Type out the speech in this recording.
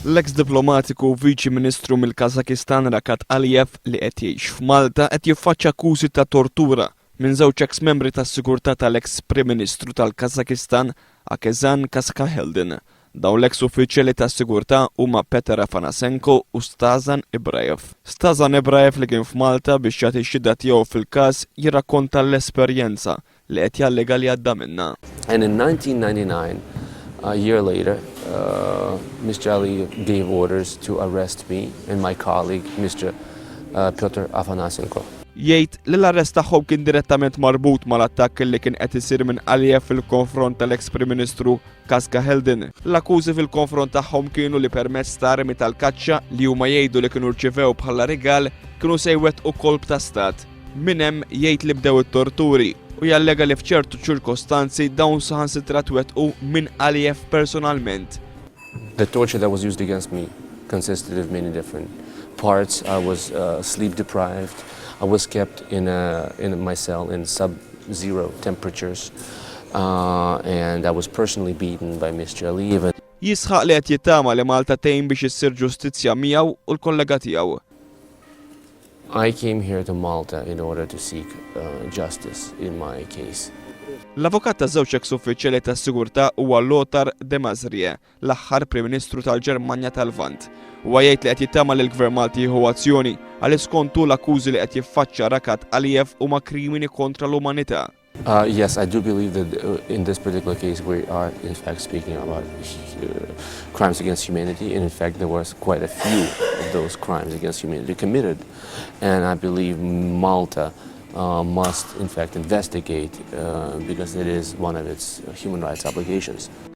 L-eks diplomatiku u viċi ministru mill-Kazakistan Rakat Aliyev li qed jgħix f'Malta qed jiffaċċja akkużi ta' tortura minn żewġ eks-membri tas-sigurtà tal-eks Prim Ministru tal-Kazakistan Akezan Kaskaheldin. Dawn l-eks uffiċjali tas-sigurtà huma Peter Afanasenko u Stazan Ibrajev. Stazan Ibrajev li kien f'Malta biex jagħti x-xhieda tiegħu fil-każ jirrakkonta l-esperjenza li qed jallega li għadda minnha. And in 1999, a year later, Mr. Ali gave orders to arrest me and my colleague, Mr. Piotr Afanasenko. Jgħid li l-arrest tagħhom kien direttament marbut mal-attakk li kien qed isir minn Aliyev fil-konfront tal-eks Prim Ministru Kaskaheldin. L-akkużi fil-konfront tagħhom kienu li permezz ta' armi tal-kaċċa li huma jgħidu li kienu rċevew bħala rigal kienu se jwettqu kolb ta' stat. Min hemm jgħid li bdew it-torturi u jallega li f'ċertu ċirkostanzi dawn saħansitra twettqu minn Aliyev personalment. The torture that was used against me consisted of many different parts. I was sleep deprived. I was kept in my cell in sub-zero temperatures, and I was personally beaten by Mr. Aliyev. Jisħaq li qed jittama li Malta tgħin biex issir ġustizzja miegħu u l-kollega tiegħu. I came here to Malta in order to seek justice in my case. L-avukat ta' żewġ eks uffiċjali tas-sigurtà huwa Lothar de Maizière, l-aħħar Prim Ministru tal-Ġermanja tal-Lvant. Huwa jgħid li qed jittama li l-Gvern Malti jieħu azzjoni għaliex skontu l-akkużi li qed jiffaċċja Rakat Aliyev huma krimini kontra l-umanità. Yes, I do believe that in this particular case we are in fact speaking about crimes against humanity, and in fact there was quite a few of those crimes against humanity committed, and I believe Malta must in fact investigate because it is one of its human rights obligations.